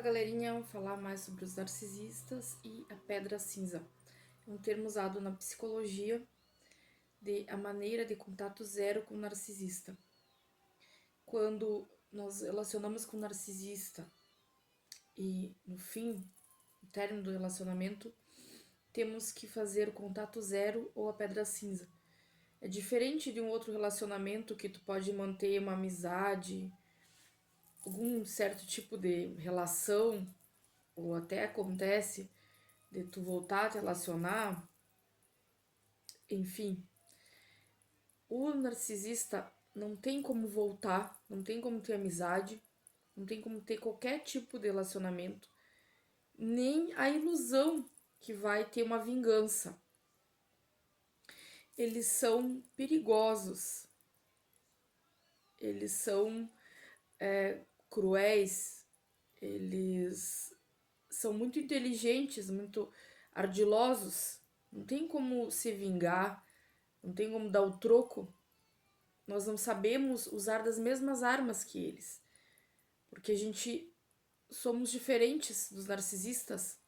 Fala galerinha, vou falar mais sobre os narcisistas e a pedra cinza. É um termo usado na psicologia de a maneira de contato zero com o narcisista. Quando nós relacionamos com o narcisista e no fim, no término do relacionamento, temos que fazer o contato zero ou a pedra cinza. É diferente de um outro relacionamento que tu pode manter uma amizade, algum certo tipo de relação, ou até acontece de tu voltar a te relacionar, enfim. O narcisista não tem como voltar, não tem como ter amizade, não tem como ter qualquer tipo de relacionamento, nem a ilusão que vai ter uma vingança. Eles são perigosos, eles são cruéis, eles são muito inteligentes, muito ardilosos, não tem como se vingar, não tem como dar o troco. Nós não sabemos usar das mesmas armas que eles, porque a gente somos diferentes dos narcisistas,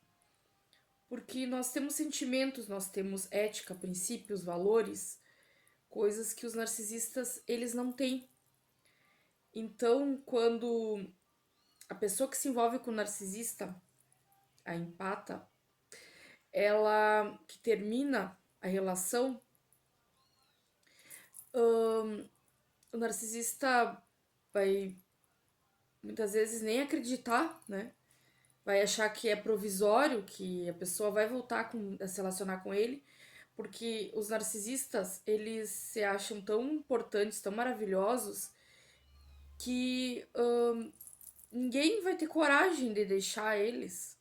porque nós temos sentimentos, nós temos ética, princípios, valores, coisas que os narcisistas eles não têm. Então, quando a pessoa que se envolve com o narcisista, a empata, ela que termina a relação, o narcisista vai muitas vezes nem acreditar, né? Vai achar que é provisório, que a pessoa vai voltar a se relacionar com ele, porque os narcisistas, eles se acham tão importantes, tão maravilhosos, que ninguém vai ter coragem de deixar eles,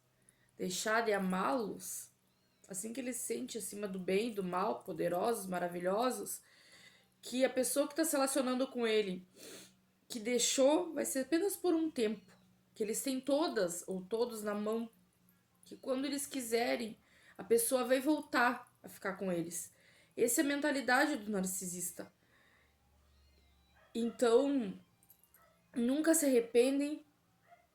deixar de amá-los. Assim que ele se sente acima do bem e do mal, poderosos, maravilhosos, que a pessoa que está se relacionando com ele, que deixou, vai ser apenas por um tempo, que eles têm todas ou todos na mão, que quando eles quiserem, a pessoa vai voltar a ficar com eles. Essa é a mentalidade do narcisista. Então, nunca se arrependem,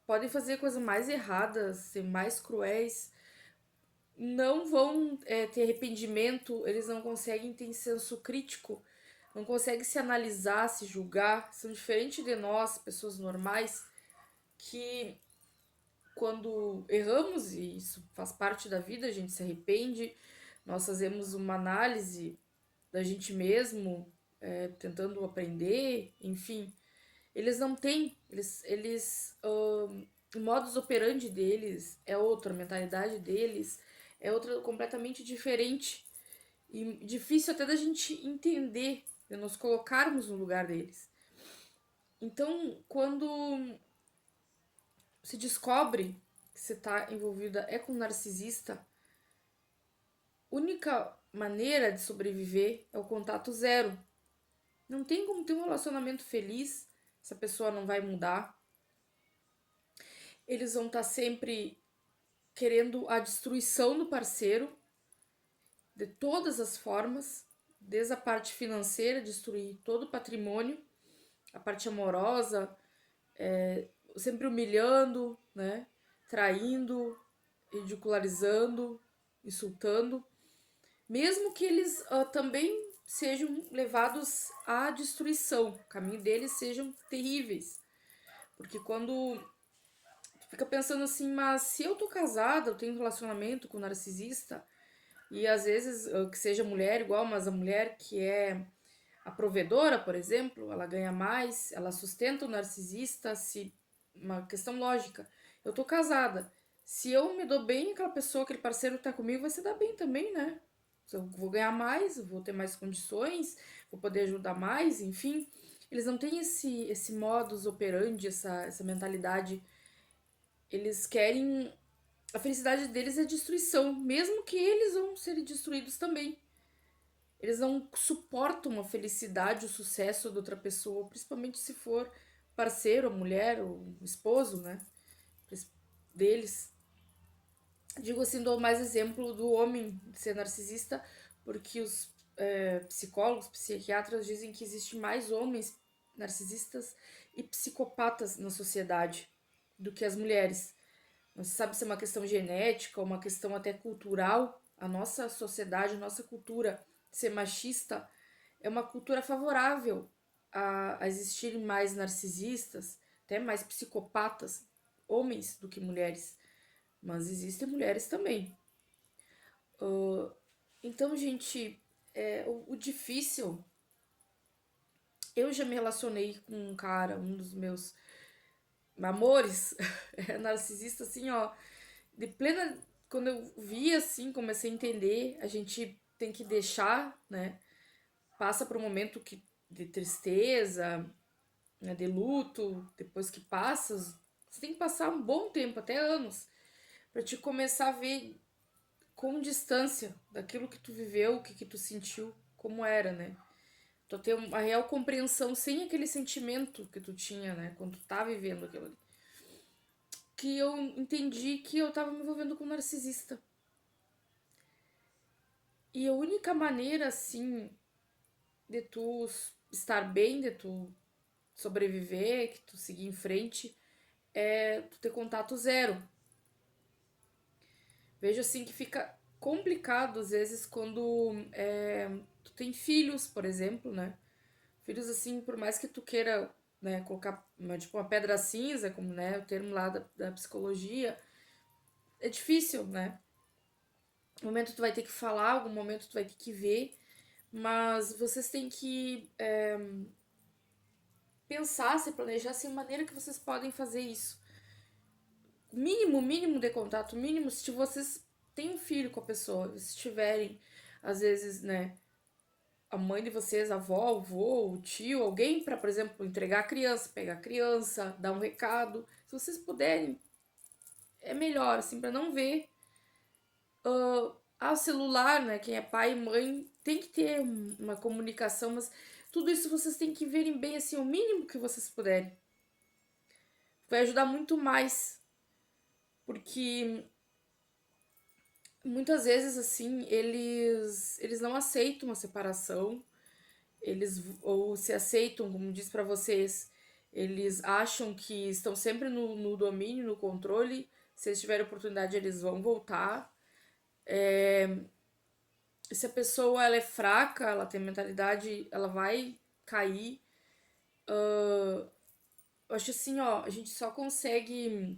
podem fazer coisas mais erradas, ser mais cruéis, não vão ter arrependimento, eles não conseguem ter senso crítico, não conseguem se analisar, se julgar, são diferentes de nós, pessoas normais, que quando erramos, e isso faz parte da vida, a gente se arrepende, nós fazemos uma análise da gente mesmo, tentando aprender, enfim. Eles não têm, o modus operandi deles é outro, a mentalidade deles é outra completamente diferente. E difícil até da gente entender, de nos colocarmos no lugar deles. Então, quando se descobre que você está envolvida é com um narcisista, única maneira de sobreviver é o contato zero. Não tem como ter um relacionamento feliz, essa pessoa não vai mudar. Eles vão estar sempre querendo a destruição do parceiro, de todas as formas, desde a parte financeira, destruir todo o patrimônio, a parte amorosa, sempre humilhando, né? Traindo, ridicularizando, insultando, mesmo que eles também sejam levados à destruição, o caminho deles sejam terríveis, porque quando tu fica pensando assim, mas se eu tô casada, eu tenho um relacionamento com um narcisista, e às vezes que seja mulher igual, mas a mulher que é a provedora, por exemplo, ela ganha mais, ela sustenta o narcisista, se uma questão lógica. Eu tô casada. Se eu me dou bem, aquela pessoa, aquele parceiro que tá comigo vai se dar bem também, né? Eu vou ganhar mais, eu vou ter mais condições, vou poder ajudar mais, enfim. Eles não têm esse modus operandi, essa mentalidade. Eles querem. A felicidade deles é destruição, mesmo que eles vão ser destruídos também. Eles não suportam a felicidade, o sucesso de outra pessoa, principalmente se for parceiro, mulher, ou esposo, né? Deles. Digo assim, dou mais exemplo do homem ser narcisista, porque os psicólogos, psiquiatras dizem que existe mais homens narcisistas e psicopatas na sociedade do que as mulheres. Não se sabe se é uma questão genética ou uma questão até cultural. A nossa sociedade, a nossa cultura ser machista é uma cultura favorável a existirem mais narcisistas, até mais psicopatas, homens do que mulheres. Mas existem mulheres também. Uh, então, gente, o difícil. Eu já me relacionei com um cara, um dos meus amores, narcisista, assim, ó, de plena. Quando eu vi assim, comecei a entender, a gente tem que deixar, né? Passa por um momento de tristeza, né, de luto, depois que passas, você tem que passar um bom tempo, até anos, pra te começar a ver com distância daquilo que tu viveu, o que tu sentiu, como era, né? Tu ter uma real compreensão sem aquele sentimento que tu tinha, né? Quando tu tá vivendo aquilo ali. Que eu entendi que eu tava me envolvendo com um narcisista. E a única maneira, assim, de tu estar bem, de tu sobreviver, que tu seguir em frente, é tu ter contato zero. Vejo, assim, que fica complicado, às vezes, quando tu tem filhos, por exemplo, né? Filhos, assim, por mais que tu queira, né, colocar tipo, uma pedra cinza, como, né, o termo lá da psicologia, é difícil, né? Um momento tu vai ter que falar, algum momento tu vai ter que ver, mas vocês têm que pensar, se planejar, assim, a maneira que vocês podem fazer isso. Mínimo de contato, mínimo, se vocês têm um filho com a pessoa, se tiverem, às vezes, né, a mãe de vocês, a avó, o avô, o tio, alguém para, por exemplo, entregar a criança, pegar a criança, dar um recado. Se vocês puderem, é melhor, assim, para não ver. O celular, né? Quem é pai e mãe tem que ter uma comunicação, mas tudo isso vocês têm que verem bem, assim, o mínimo que vocês puderem. Vai ajudar muito mais, porque muitas vezes, assim, eles não aceitam a separação. Eles ou se aceitam, como diz para vocês, eles acham que estão sempre no domínio, no controle. Se eles tiverem oportunidade, eles vão voltar. Se a pessoa ela é fraca, ela tem mentalidade, ela vai cair. Eu acho assim, ó, a gente só consegue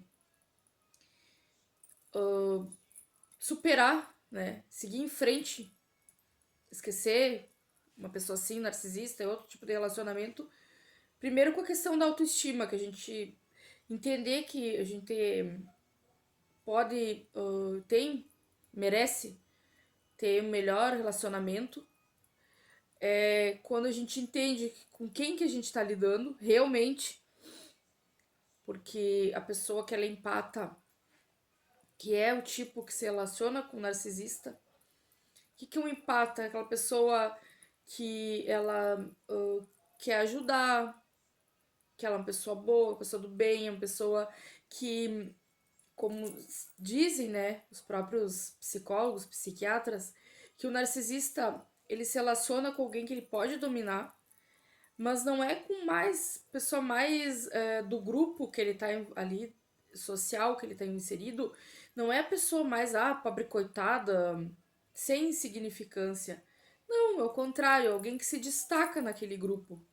superar, né? Seguir em frente, esquecer uma pessoa assim, narcisista, é outro tipo de relacionamento. Primeiro com a questão da autoestima, que a gente entender que a gente pode, merece ter um melhor relacionamento. Quando a gente entende com quem que a gente tá lidando, realmente, porque a pessoa que ela empata, que é o tipo que se relaciona com o narcisista, o que é um empata? Aquela pessoa que ela quer ajudar, que ela é uma pessoa boa, uma pessoa do bem, uma pessoa que, como dizem, né, os próprios psicólogos, psiquiatras, que o narcisista ele se relaciona com alguém que ele pode dominar, mas não é com mais pessoa mais do grupo que ele tá ali, social que ele tá inserido, não é a pessoa mais, pobre coitada, sem significância. Não, é o contrário, é alguém que se destaca naquele grupo.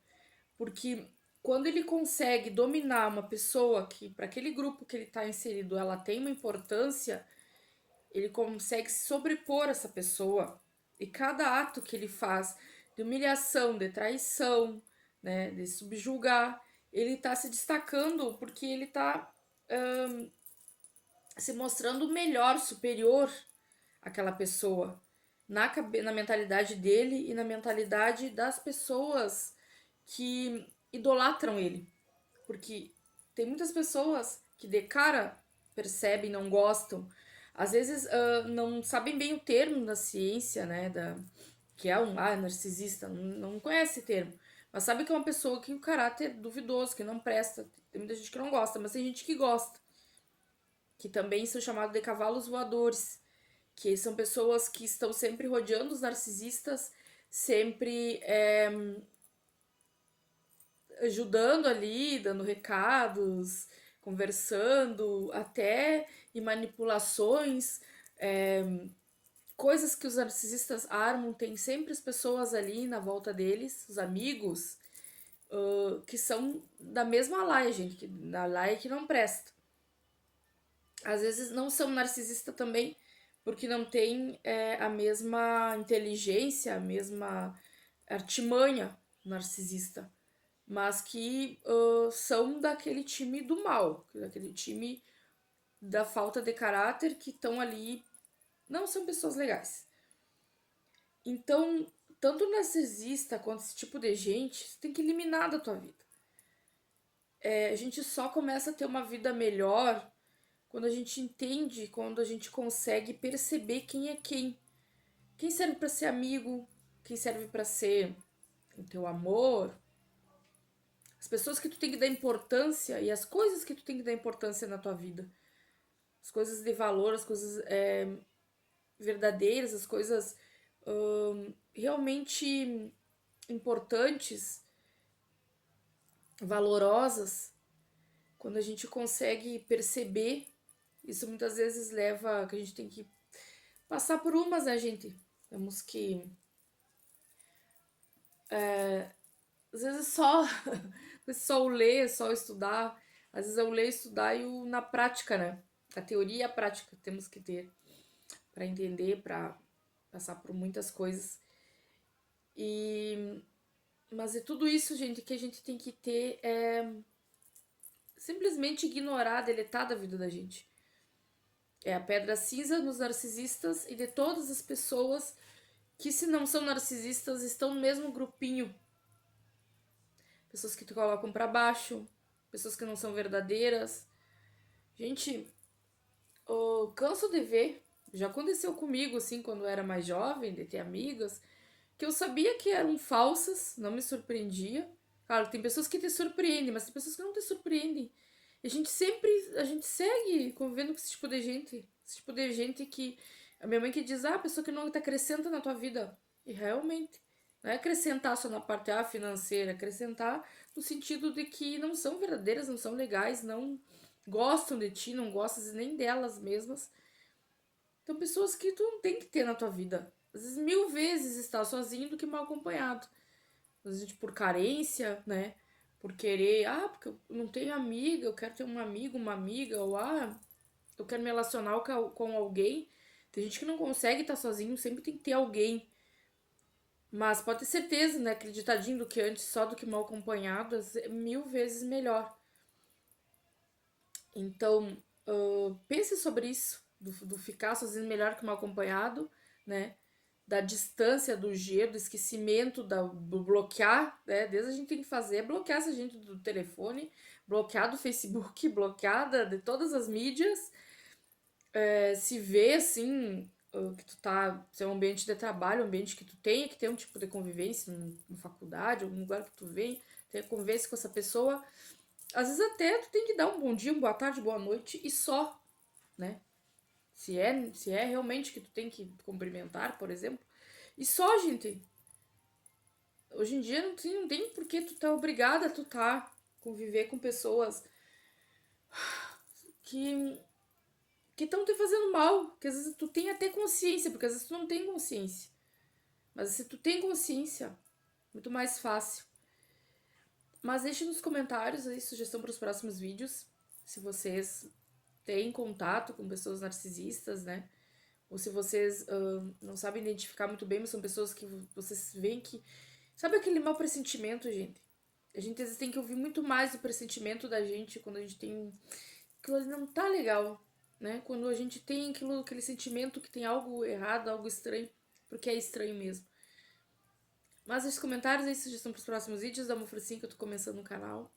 Porque quando ele consegue dominar uma pessoa que, para aquele grupo que ele está inserido, ela tem uma importância, ele consegue se sobrepor a essa pessoa. E cada ato que ele faz de humilhação, de traição, né, de subjugar, ele está se destacando porque ele está se mostrando melhor, superior àquela pessoa. Na mentalidade dele e na mentalidade das pessoas que idolatram ele. Porque tem muitas pessoas que de cara percebem, não gostam. Às vezes não sabem bem o termo da ciência, né? Que é um narcisista, não conhece esse termo. Mas sabe que é uma pessoa que o caráter é duvidoso, que não presta. Tem muita gente que não gosta, mas tem gente que gosta. Que também são chamados de cavalos voadores. Que são pessoas que estão sempre rodeando os narcisistas, sempre ajudando ali, dando recados, conversando, até em manipulações, coisas que os narcisistas armam, tem sempre as pessoas ali na volta deles, os amigos, que são da mesma laia, gente, da laia que não presta. Às vezes não são narcisistas também, porque não tem a mesma inteligência, a mesma artimanha narcisista, mas que são daquele time do mal, daquele time da falta de caráter, que estão ali, não são pessoas legais. Então, tanto o narcisista quanto esse tipo de gente, você tem que eliminar da tua vida. A gente só começa a ter uma vida melhor quando a gente entende, quando a gente consegue perceber quem é quem. Quem serve para ser amigo, quem serve para ser o teu amor, as pessoas que tu tem que dar importância e as coisas que tu tem que dar importância na tua vida. As coisas de valor, as coisas verdadeiras, as coisas realmente importantes, valorosas. Quando a gente consegue perceber, isso muitas vezes leva que a gente tem que passar por umas, né, gente? Temos que às vezes só o ler, só o estudar. Às vezes é o ler, estudar e o na prática, né? A teoria e a prática temos que ter para entender, para passar por muitas coisas. Mas é tudo isso, gente, que a gente tem que ter simplesmente ignorar, deletar da vida da gente. É a pedra cinza nos narcisistas e de todas as pessoas que, se não são narcisistas, estão no mesmo grupinho. Pessoas que te colocam para baixo, pessoas que não são verdadeiras. Gente, eu canso de ver, já aconteceu comigo, assim, quando eu era mais jovem, de ter amigas, que eu sabia que eram falsas, não me surpreendia. Claro, tem pessoas que te surpreendem, mas tem pessoas que não te surpreendem. E a gente segue convivendo com esse tipo de gente. Esse tipo de gente que, a minha mãe que diz, a pessoa que não te acrescenta na tua vida. E realmente, não é acrescentar só na parte financeira, acrescentar no sentido de que não são verdadeiras, não são legais, não gostam de ti, não gostam nem delas mesmas. Então, pessoas que tu não tem que ter na tua vida. Às vezes, 1000 vezes estar sozinho do que mal acompanhado. Às vezes, por carência, né? Por querer, porque eu não tenho amiga, eu quero ter um amigo, uma amiga, ou eu quero me relacionar com alguém. Tem gente que não consegue estar sozinho, sempre tem que ter alguém. Mas pode ter certeza, né? Aquele ditadinho do que antes só do que mal acompanhado é 1000 vezes melhor. Então, pense sobre isso, do ficar sozinho melhor que mal acompanhado, né? Da distância, do gelo, do esquecimento, do bloquear, né? Desde a gente tem que fazer é bloquear essa gente do telefone, bloquear do Facebook, bloqueada de todas as mídias, se vê assim, que tu tá, se é um ambiente de trabalho, um ambiente que tu tenha que ter um tipo de convivência, numa faculdade, algum lugar que tu vem, tenha convivência com essa pessoa. Às vezes até tu tem que dar um bom dia, uma boa tarde, boa noite e só, né? Se é realmente que tu tem que cumprimentar, por exemplo. E só, gente. Hoje em dia não tem por que tu tá obrigada a tu tá conviver com pessoas que que estão te fazendo mal, que às vezes tu tem até consciência, porque às vezes tu não tem consciência. Mas se tu tem consciência, muito mais fácil. Mas deixe nos comentários aí sugestão para os próximos vídeos, se vocês têm contato com pessoas narcisistas, né? Ou se vocês não sabem identificar muito bem, mas são pessoas que vocês veem que... Sabe aquele mau pressentimento, gente? A gente às vezes tem que ouvir muito mais o pressentimento da gente quando a gente tem... Aquilo ali não tá legal, né? Quando a gente tem aquele sentimento que tem algo errado, algo estranho, porque é estranho mesmo. Mas nos comentários aí, sugestão para os próximos vídeos, dá uma forcinha que eu tô começando no canal.